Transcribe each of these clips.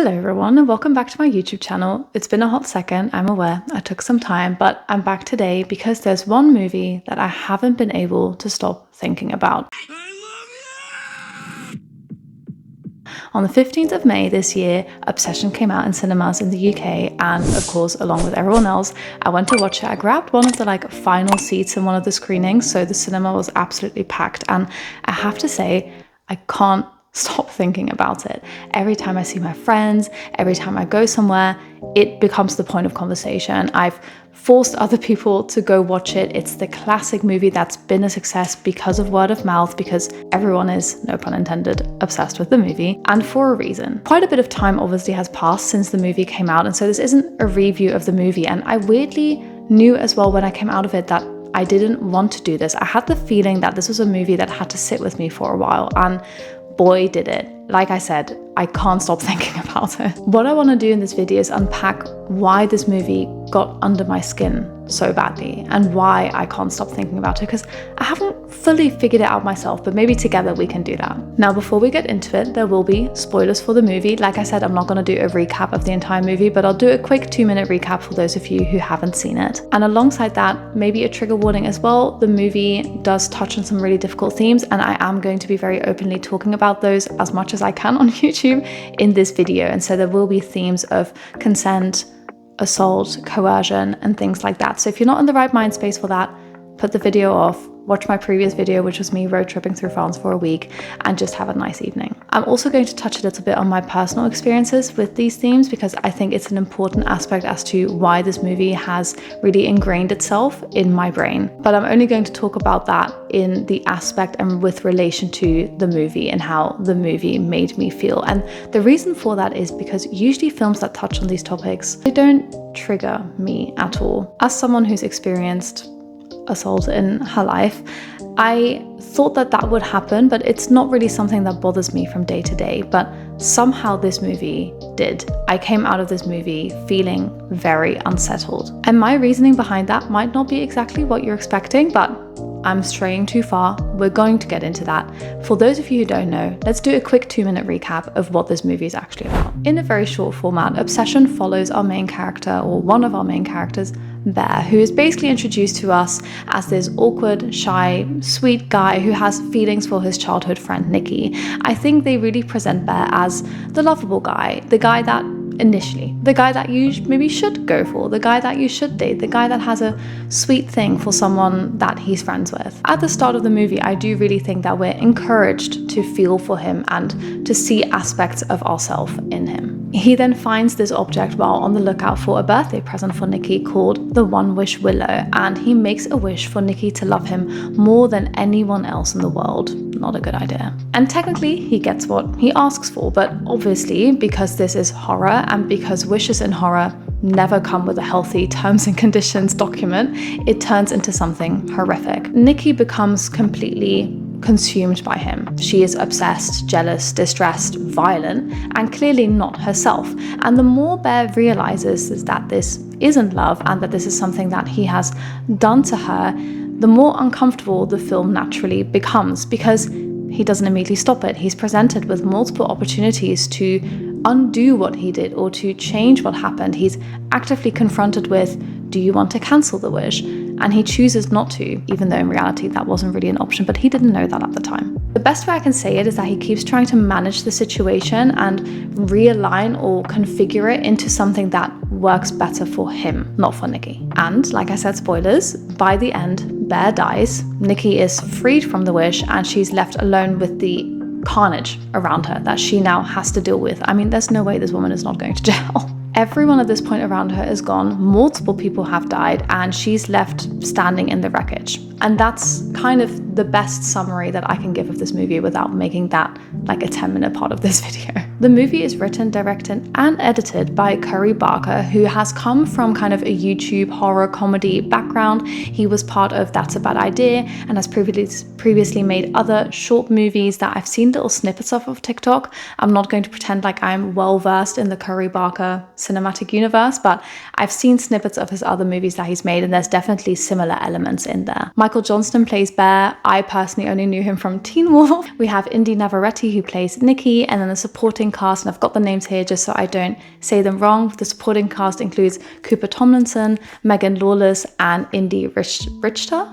Hello everyone and welcome back to my YouTube channel. It's been a hot second, I'm aware, I took some time, but I'm back today because there's one movie that I haven't been able to stop thinking about. On the 15th of May this year, Obsession came out in cinemas in the UK, and of course, along with everyone else, I went to watch it. I grabbed one of the final seats in one of the screenings, so the cinema was absolutely packed, and I have to say, I can't stop thinking about it. Every time I see my friends, every time I go somewhere, it becomes the point of conversation. I've forced other people to go watch it. It's the classic movie that's been a success because of word of mouth, because everyone is, no pun intended, obsessed with the movie, and for a reason. Quite a bit of time obviously has passed since the movie came out, and so this isn't a review of the movie, and I weirdly knew as well when I came out of it that I didn't want to do this. I had the feeling that this was a movie that had to sit with me for a while, and boy did it. Like I said, I can't stop thinking about it. What I want to do in this video is unpack why this movie got under my skin so badly and why I can't stop thinking about it, because I haven't fully figured it out myself, but maybe together we can do that. Now, before we get into it, there will be spoilers for the movie. Like I said, I'm not going to do a recap of the entire movie, but I'll do a quick 2-minute recap for those of you who haven't seen it. And alongside that, maybe a trigger warning as well. The movie does touch on some really difficult themes, and I am going to be very openly talking about those as much as I can on YouTube in this video. And so there will be themes of consent, assault, coercion, and things like that. So if you're not in the right mind space for that, put the video off, watch my previous video, which was me road tripping through France for a week, and just have a nice evening. I'm also going to touch a little bit on my personal experiences with these themes, because I think it's an important aspect as to why this movie has really ingrained itself in my brain. But I'm only going to talk about that in the aspect and with relation to the movie and how the movie made me feel. And the reason for that is because usually films that touch on these topics, they don't trigger me at all. As someone who's experienced assault in her life, I thought that that would happen, but it's not really something that bothers me from day to day. But somehow this movie did. I came out of this movie feeling very unsettled. And my reasoning behind that might not be exactly what you're expecting, but I'm straying too far. We're going to get into that. For those of you who don't know, let's do a quick 2-minute recap of what this movie is actually about. In a very short format, Obsession follows our main character, or one of our main characters, Bear, who is basically introduced to us as this awkward, shy, sweet guy who has feelings for his childhood friend Nikki. I think they really present Bear as the lovable guy, the guy that initially, the guy that you maybe should go for, the guy that you should date, the guy that has a sweet thing for someone that he's friends with. At the start of the movie, I do really think that we're encouraged to feel for him and to see aspects of ourselves in him. He then finds this object while on the lookout for a birthday present for Nikki called the One Wish Willow, and he makes a wish for Nikki to love him more than anyone else in the world. Not a good idea. And technically, he gets what he asks for, but obviously, because this is horror and because wishes in horror never come with a healthy terms and conditions document, it turns into something horrific. Nikki becomes completely consumed by him. She is obsessed, jealous, distressed, violent, and clearly not herself. And the more Bear realizes is that this isn't love and that this is something that he has done to her, the more uncomfortable the film naturally becomes, because he doesn't immediately stop it. He's presented with multiple opportunities to undo what he did or to change what happened. He's actively confronted with, do you want to cancel the wish? And he chooses not to, even though in reality that wasn't really an option, but he didn't know that at the time. The best way I can say it is that he keeps trying to manage the situation and realign or configure it into something that works better for him, not for Nikki. And like I said, spoilers, by the end, Bear dies, Nikki is freed from the wish, and she's left alone with the carnage around her that she now has to deal with. I mean, there's no way this woman is not going to jail. Everyone at this point around her is gone, multiple people have died, and she's left standing in the wreckage. And that's kind of the best summary that I can give of this movie without making that like a 10-minute part of this video. The movie is written, directed, and edited by Curry Barker, who has come from kind of a YouTube horror comedy background. He was part of That's a Bad Idea and has previously made other short movies that I've seen little snippets of TikTok. I'm not going to pretend like I'm well versed in the Curry Barker cinematic universe, but I've seen snippets of his other movies that he's made, and there's definitely similar elements in there. Michael Johnston plays Bear. I personally only knew him from Teen Wolf. We have Indy Navarrete who plays Nikki, and then the supporting cast, and I've got the names here just so I don't say them wrong. The supporting cast includes Cooper Tomlinson, Megan Lawless, and Indy Richter.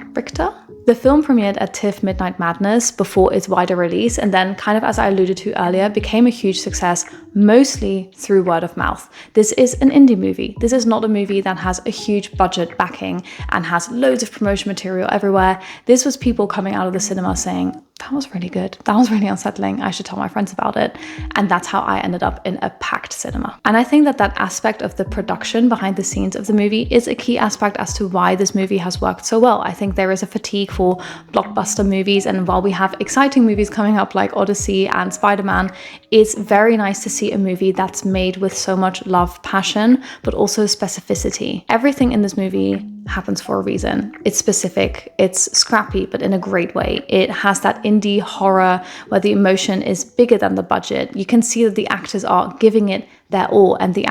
The film premiered at TIFF Midnight Madness before its wider release, and then, kind of as I alluded to earlier, became a huge success mostly through word of mouth. This is an indie movie. This is not a movie that has a huge budget backing and has loads of promotion material everywhere. This was people coming out of the cinema saying, that was really good. That was really unsettling. I should tell my friends about it. And that's how I ended up in a packed cinema. And I think that that aspect of the production behind the scenes of the movie is a key aspect as to why this movie has worked so well. I think there is a fatigue for blockbuster movies. And while we have exciting movies coming up like Odyssey and Spider-Man, it's very nice to see a movie that's made with so much love, passion, but also specificity. Everything in this movie happens for a reason. It's specific, it's scrappy, but in a great way. It has that indie horror where the emotion is bigger than the budget. You can see that the actors are giving it their all, and the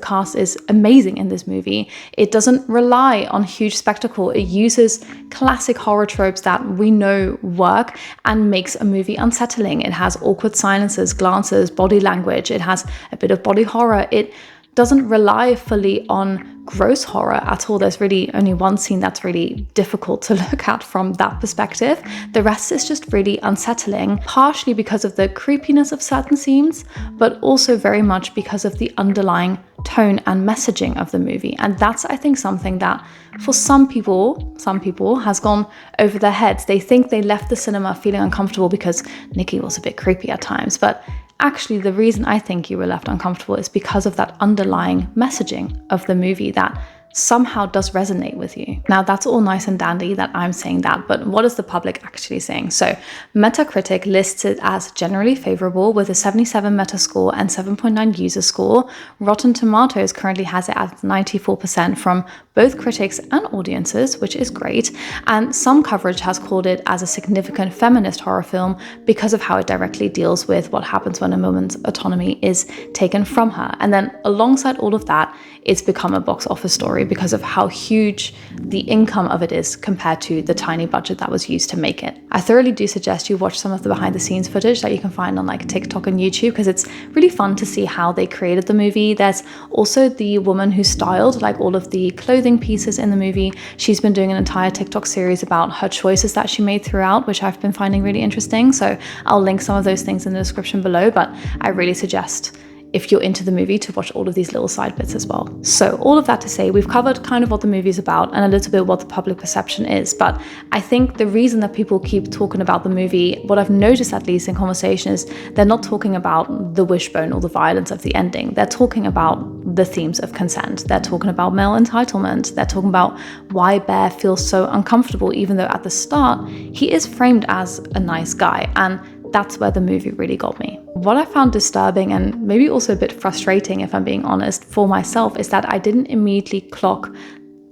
cast is amazing in this movie. It doesn't rely on huge spectacle. It uses classic horror tropes that we know work and makes a movie unsettling. It has awkward silences, glances, body language. It has a bit of body horror. It doesn't rely fully on gross horror at all. There's really only one scene that's really difficult to look at from that perspective. The rest is just really unsettling, partially because of the creepiness of certain scenes, but also very much because of the underlying tone and messaging of the movie. And that's, I think, something that for some people has gone over their heads. They think they left the cinema feeling uncomfortable because Nikki was a bit creepy at times, but actually, the reason I think you were left uncomfortable is because of that underlying messaging of the movie that somehow does resonate with you. Now, that's all nice and dandy that I'm saying that, but what is the public actually saying? So Metacritic lists it as generally favorable with a 77 Metascore and 7.9 user score. Rotten Tomatoes currently has it at 94% from both critics and audiences, which is great. And some coverage has called it as a significant feminist horror film because of how it directly deals with what happens when a woman's autonomy is taken from her. And then alongside all of that, it's become a box office story because of how huge the income of it is compared to the tiny budget that was used to make it. I thoroughly do suggest you watch some of the behind the scenes footage that you can find on like TikTok and YouTube, because it's really fun to see how they created the movie. There's also the woman who styled like all of the clothing pieces in the movie. She's been doing an entire TikTok series about her choices that she made throughout, which I've been finding really interesting. So I'll link some of those things in the description below, but I really suggest, if you're into the movie, to watch all of these little side bits as well. So all of that to say, we've covered kind of what the movie's about and a little bit what the public perception is. But I think the reason that people keep talking about the movie, what I've noticed at least in conversation, is they're not talking about the wishbone or the violence of the ending. They're talking about the themes of consent. They're talking about male entitlement. They're talking about why Bear feels so uncomfortable, even though at the start he is framed as a nice guy. And that's where the movie really got me. What I found disturbing and maybe also a bit frustrating, if I'm being honest, for myself, is that I didn't immediately clock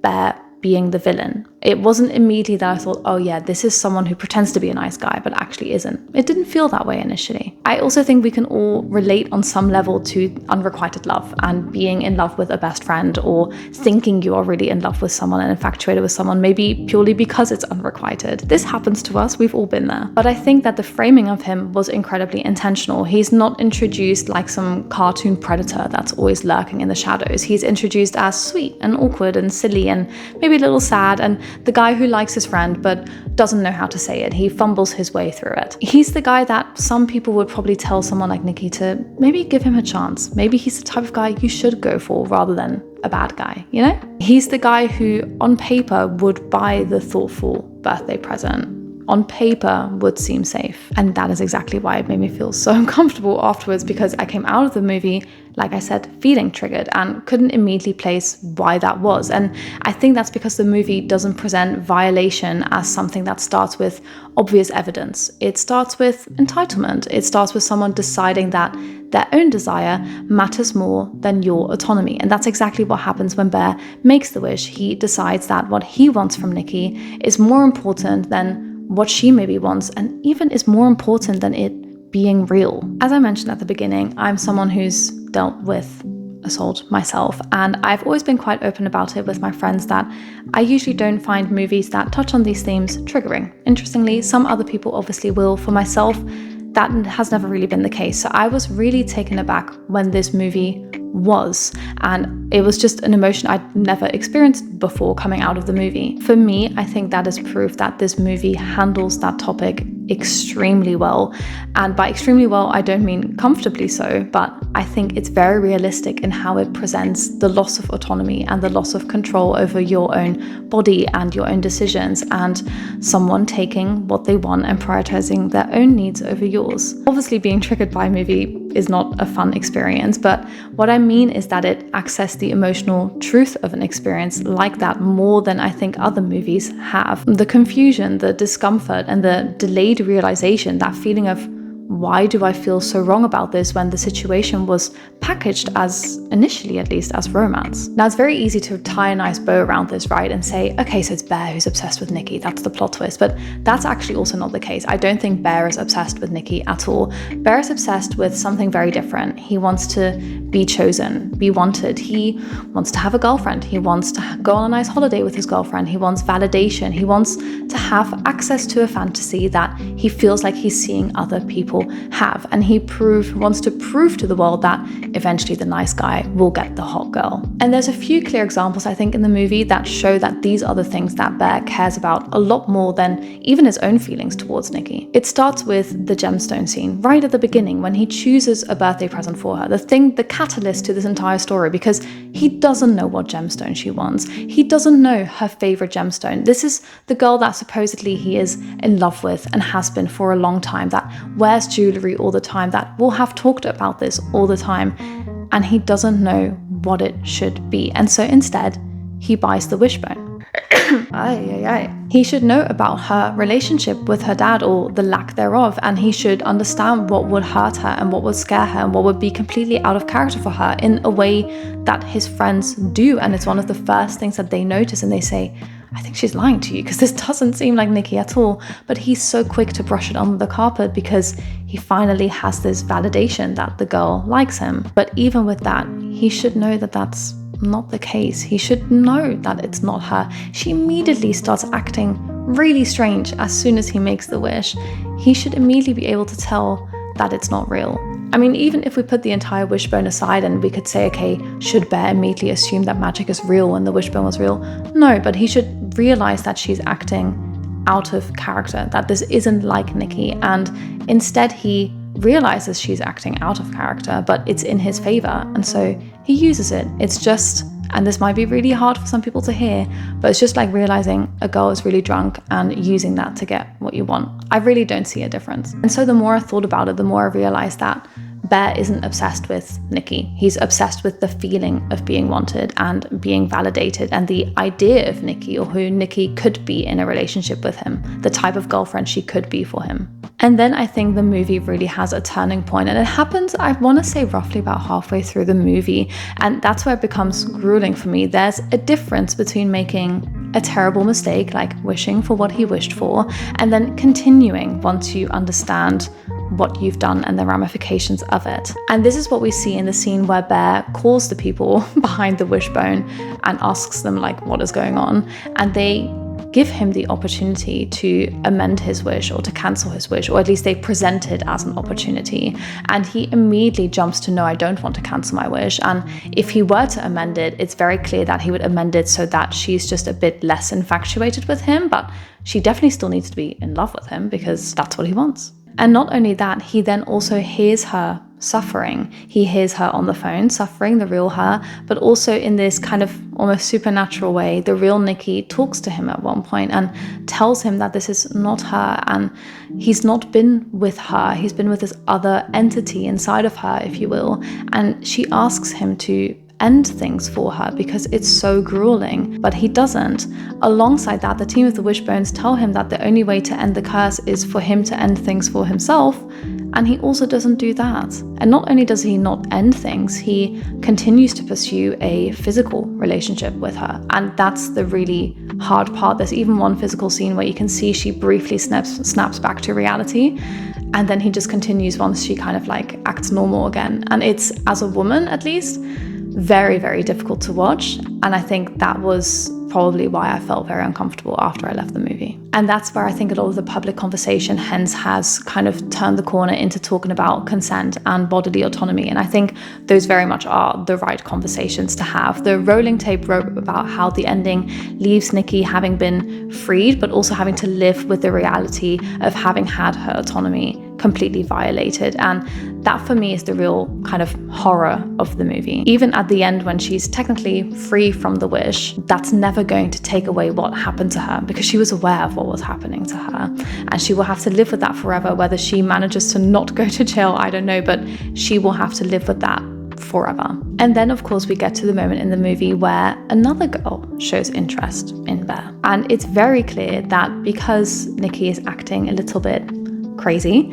Bear being the villain. It wasn't immediately that I thought, oh yeah, this is someone who pretends to be a nice guy but actually isn't. It didn't feel that way initially. I also think we can all relate on some level to unrequited love and being in love with a best friend, or thinking you are really in love with someone and infatuated with someone, maybe purely because it's unrequited. This happens to us, we've all been there. But I think that the framing of him was incredibly intentional. He's not introduced like some cartoon predator that's always lurking in the shadows. He's introduced as sweet and awkward and silly and maybe a little sad, and the guy who likes his friend but doesn't know how to say it. He fumbles his way through it. He's the guy that some people would probably tell someone like Nikki to maybe give him a chance. Maybe he's the type of guy you should go for rather than a bad guy, you know? He's the guy who on paper would buy the thoughtful birthday present. On paper would seem safe. And that is exactly why it made me feel so uncomfortable afterwards, because I came out of the movie, like I said, feeling triggered and couldn't immediately place why that was. And I think that's because the movie doesn't present violation as something that starts with obvious evidence. It starts with entitlement. It starts with someone deciding that their own desire matters more than your autonomy. And that's exactly what happens when Bear makes the wish. He decides that what he wants from Nikki is more important than what she maybe wants, and even is more important than it being real. As I mentioned at the beginning, I'm someone who's dealt with assault myself, and I've always been quite open about it with my friends that I usually don't find movies that touch on these themes triggering. Interestingly, some other people obviously will. For myself, that has never really been the case. So I was really taken aback when this movie was, and it was just an emotion I'd never experienced before coming out of the movie. For me, I think that is proof that this movie handles that topic extremely well. And by extremely well, I don't mean comfortably so, but I think it's very realistic in how it presents the loss of autonomy and the loss of control over your own body and your own decisions, and someone taking what they want and prioritizing their own needs over yours. Obviously, being triggered by a movie is not a fun experience, but what I mean is that it accessed the emotional truth of an experience like that more than I think other movies have. The confusion, the discomfort, and the delayed realization, that feeling of why do I feel so wrong about this when the situation was packaged as, initially at least, as romance. Now, it's very easy to tie a nice bow around this, right, and say, okay, so it's Bear who's obsessed with Nikki, that's the plot twist, but that's actually also not the case. I don't think Bear is obsessed with Nikki at all. Bear is obsessed with something very different. He wants to be chosen, be wanted. He wants to have a girlfriend. He wants to go on a nice holiday with his girlfriend. He wants validation. He wants to have access to a fantasy that he feels like he's seeing other people have, and he wants to prove to the world that eventually the nice guy will get the hot girl. And there's a few clear examples, I think, in the movie that show that these are the things that Bear cares about a lot more than even his own feelings towards Nikki. It starts with the gemstone scene right at the beginning when he chooses a birthday present for her, the catalyst to this entire story, because he doesn't know what gemstone she wants. He doesn't know her favorite gemstone. This is the girl that supposedly he is in love with and has been for a long time, that wears jewelry all the time, that will have talked about this all the time, and he doesn't know what it should be. And so instead, he buys the wishbone. He should know about her relationship with her dad, or the lack thereof, and he should understand what would hurt her and what would scare her and what would be completely out of character for her in a way that his friends do. And it's one of the first things that they notice, and they say, I think she's lying to you, because this doesn't seem like Nikki at all. But he's so quick to brush it under the carpet because he finally has this validation that the girl likes him. But even with that, he should know that that's not the case. He should know that it's not her. She immediately starts acting really strange as soon as he makes the wish. He should immediately be able to tell that it's not real. I mean, even if we put the entire wishbone aside and we could say, okay, should Bear immediately assume that magic is real when the wishbone was real? No, but he should realize that she's acting out of character, that this isn't like Nikki, and instead he realizes she's acting out of character, but it's in his favor, and so he uses it. It's just, and this might be really hard for some people to hear, but it's just like realizing a girl is really drunk and using that to get what you want. I really don't see a difference. And so the more I thought about it, the more I realized that Bear isn't obsessed with Nikki. He's obsessed with the feeling of being wanted and being validated, and the idea of Nikki, or who Nikki could be in a relationship with him, the type of girlfriend she could be for him. And then I think the movie really has a turning point, and it happens, I want to say, roughly about halfway through the movie, and that's where it becomes grueling for me. There's a difference between making a terrible mistake, like wishing for what he wished for, and then continuing once you understand what you've done and the ramifications of it. And this is what we see in the scene where Bear calls the people behind the wishbone and asks them, like, what is going on, and they give him the opportunity to amend his wish or to cancel his wish, or at least they present it as an opportunity. And he immediately jumps to, no, I don't want to cancel my wish. And if he were to amend it, it's very clear that he would amend it so that she's just a bit less infatuated with him, but she definitely still needs to be in love with him because that's what he wants. And not only that, he then also hears her suffering. He hears her on the phone suffering, the real her, but also in this kind of almost supernatural way, the real Nikki talks to him at one point and tells him that this is not her, and he's not been with her, he's been with this other entity inside of her, if you will. And she asks him to end things for her because it's so grueling, but he doesn't. Alongside that, the team of the Wishbones tell him that the only way to end the curse is for him to end things for himself, and he also doesn't do that. And not only does he not end things, he continues to pursue a physical relationship with her, and that's the really hard part. There's even one physical scene where you can see she briefly snaps back to reality, and then he just continues once she kind of like acts normal again. And it's, as a woman at least, very, very difficult to watch. And I think that was probably why I felt very uncomfortable after I left the movie. And that's where I think a lot of the public conversation hence has kind of turned the corner into talking about consent and bodily autonomy. And I think those very much are the right conversations to have. The Rolling Tape wrote about how the ending leaves Nikki having been freed, but also having to live with the reality of having had her autonomy completely violated. And that for me is the real kind of horror of the movie. Even at the end, when she's technically free from the wish, that's never going to take away what happened to her, because she was aware of what was happening to her, and she will have to live with that forever. Whether she manages to not go to jail, I don't know, but she will have to live with that forever. And then of course we get to the moment in the movie where another girl shows interest in Bear, and it's very clear that because Nikki is acting a little bit crazy,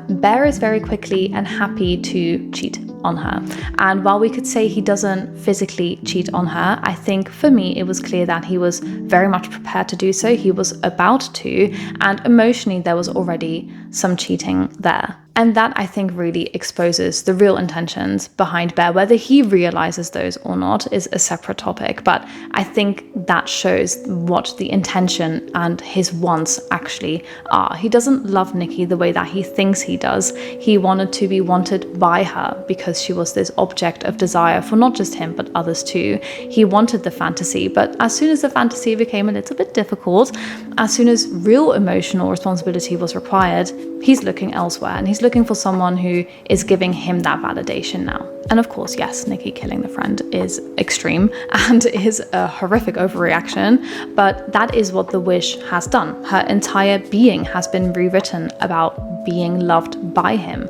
Bear is very quickly and happy to cheat on her. And while we could say he doesn't physically cheat on her, I think for me it was clear that he was very much prepared to do so. He was about to, and emotionally there was already some cheating there. And that, I think, really exposes the real intentions behind Bear. Whether he realizes those or not is a separate topic, but I think that shows what the intention and his wants actually are. He doesn't love Nikki the way that he thinks he does. He wanted to be wanted by her because she was this object of desire for not just him, but others too. He wanted the fantasy, but as soon as the fantasy became a little bit difficult, as soon as real emotional responsibility was required, he's looking elsewhere, and he's looking for someone who is giving him that validation now. And of course, yes, Nikki killing the friend is extreme and is a horrific overreaction, but that is what the wish has done. Her entire being has been rewritten about being loved by him,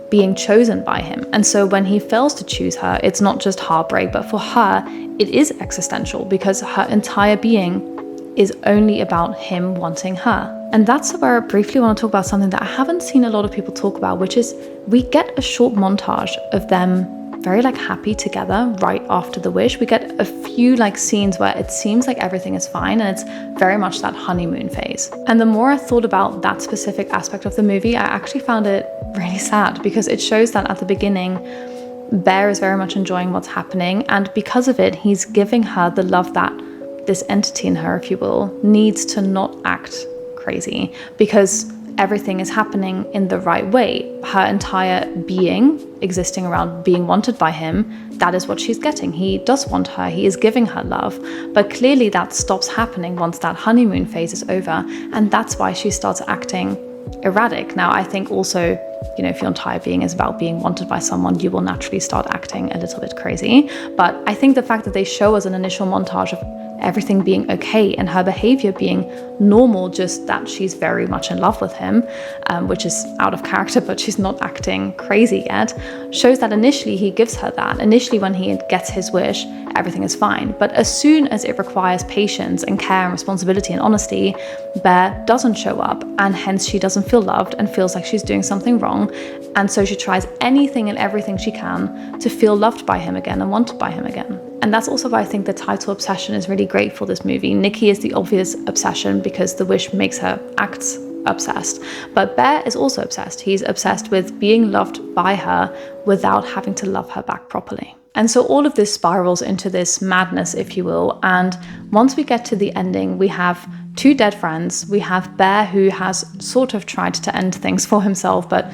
being chosen by him. And so when he fails to choose her, it's not just heartbreak, but for her, it is existential, because her entire being is only about him wanting her. And that's where I briefly want to talk about something that I haven't seen a lot of people talk about, which is we get a short montage of them very happy together right after the wish. We get a few scenes where it seems like everything is fine, and it's very much that honeymoon phase. And the more I thought about that specific aspect of the movie, I actually found it really sad, because it shows that at the beginning, Bear is very much enjoying what's happening, and because of it, he's giving her the love that this entity in her, if you will, needs to not act crazy, because everything is happening in the right way. Her entire being existing around being wanted by him, that is what she's getting. He does want her, he is giving her love, but clearly that stops happening once that honeymoon phase is over, and that's why she starts acting erratic. Now, I think also, if your entire being is about being wanted by someone, you will naturally start acting a little bit crazy. But I think the fact that they show us an initial montage of everything being okay and her behavior being normal, just that she's very much in love with him, which is out of character, but she's not acting crazy yet, shows that initially he gives her that. Initially, when he gets his wish, everything is fine. But as soon as it requires patience and care and responsibility and honesty, Bear doesn't show up, and hence she doesn't feel loved and feels like she's doing something wrong. And so she tries anything and everything she can to feel loved by him again and wanted by him again. And that's also why I think the title Obsession is really great for this movie. Nikki is the obvious obsession because the wish makes her act obsessed. But Bear is also obsessed. He's obsessed with being loved by her without having to love her back properly. And so all of this spirals into this madness, if you will. And once we get to the ending, we have two dead friends. We have Bear, who has sort of tried to end things for himself, but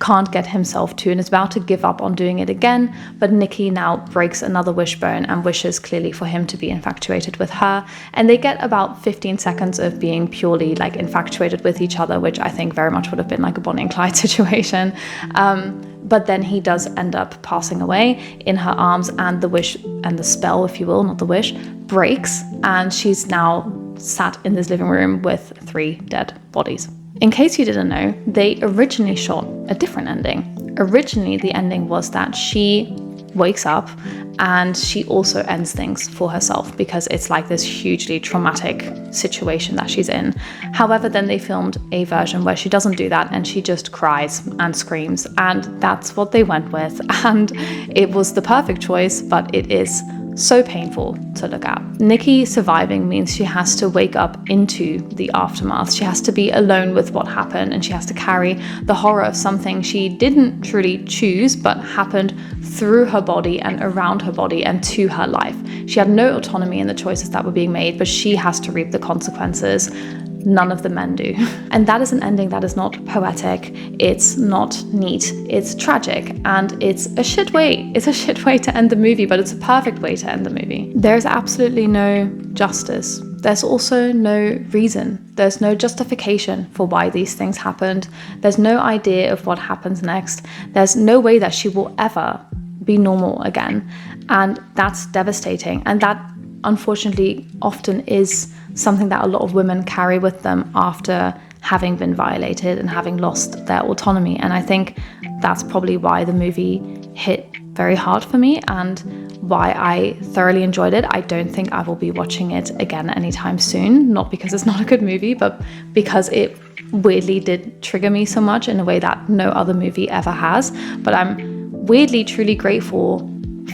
can't get himself to, and is about to give up on doing it again. But Nikki now breaks another wishbone and wishes clearly for him to be infatuated with her. And they get about 15 seconds of being purely infatuated with each other, which I think very much would have been like a Bonnie and Clyde situation. But then he does end up passing away in her arms, and the wish and the spell, if you will, not the wish, breaks. And she's now sat in this living room with 3 dead bodies. In case you didn't know, they originally shot a different ending. Originally, the ending was that she wakes up and she also ends things for herself, because it's like this hugely traumatic situation that she's in. However, then they filmed a version where she doesn't do that and she just cries and screams, and that's what they went with. And it was the perfect choice, but it is so painful to look at. Nikki surviving means she has to wake up into the aftermath. She has to be alone with what happened, and she has to carry the horror of something she didn't truly choose but happened through her body and around her body and to her life. She had no autonomy in the choices that were being made, but she has to reap the consequences. None of the men do. And that is an ending that is not poetic, it's not neat, it's tragic, and it's a shit way. It's a shit way to end the movie, but it's a perfect way to end the movie. There's absolutely no justice. There's also no reason. There's no justification for why these things happened. There's no idea of what happens next. There's no way that she will ever be normal again. And that's devastating. And that, unfortunately, often is something that a lot of women carry with them after having been violated and having lost their autonomy. And I think that's probably why the movie hit very hard for me and why I thoroughly enjoyed it. I don't think I will be watching it again anytime soon, not because it's not a good movie, but because it weirdly did trigger me so much in a way that no other movie ever has. But I'm weirdly, truly grateful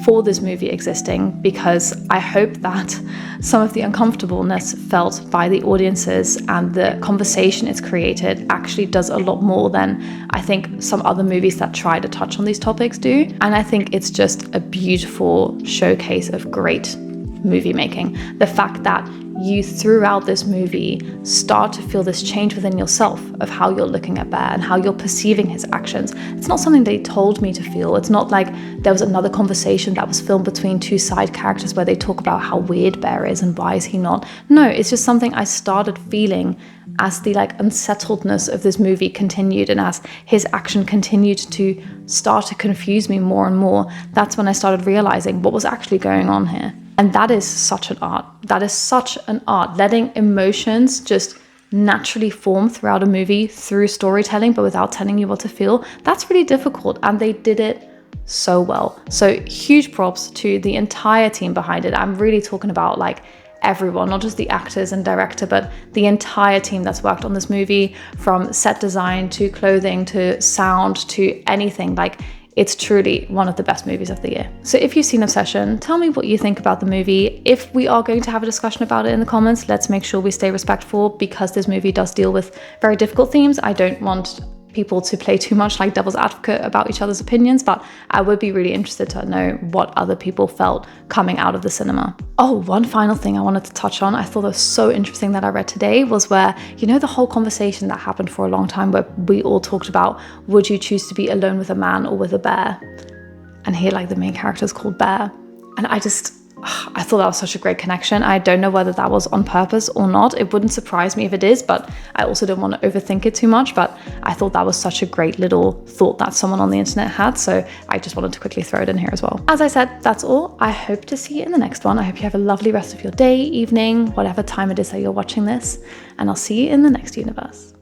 for this movie existing, because I hope that some of the uncomfortableness felt by the audiences and the conversation it's created actually does a lot more than I think some other movies that try to touch on these topics do. And I think it's just a beautiful showcase of great movie making. The fact that you throughout this movie start to feel this change within yourself of how you're looking at Bear and how you're perceiving his actions. It's not something they told me to feel. It's not like there was another conversation that was filmed between two side characters where they talk about how weird Bear is and why is he not. No, it's just something I started feeling as the unsettledness of this movie continued and as his action continued to start to confuse me more and more. That's when I started realizing what was actually going on here. And that is such an art. That is such an art, letting emotions just naturally form throughout a movie through storytelling, but without telling you what to feel. That's really difficult, and they did it so well. So huge props to the entire team behind it. I'm really talking about everyone, not just the actors and director, but the entire team that's worked on this movie, from set design to clothing to sound to anything. It's truly one of the best movies of the year. So if you've seen Obsession, tell me what you think about the movie. If we are going to have a discussion about it in the comments, let's make sure we stay respectful, because this movie does deal with very difficult themes. I don't want people to play too much like devil's advocate about each other's opinions, but I would be really interested to know what other people felt coming out of the cinema. Oh, one final thing I wanted to touch on, I thought was so interesting that I read today, was where, the whole conversation that happened for a long time where we all talked about, would you choose to be alone with a man or with a bear? And here, the main character is called Bear. And I thought that was such a great connection. I don't know whether that was on purpose or not. It wouldn't surprise me if it is, but I also don't want to overthink it too much. But I thought that was such a great little thought that someone on the internet had. So I just wanted to quickly throw it in here as well. As I said, that's all. I hope to see you in the next one. I hope you have a lovely rest of your day, evening, whatever time it is that you're watching this. And I'll see you in the next universe.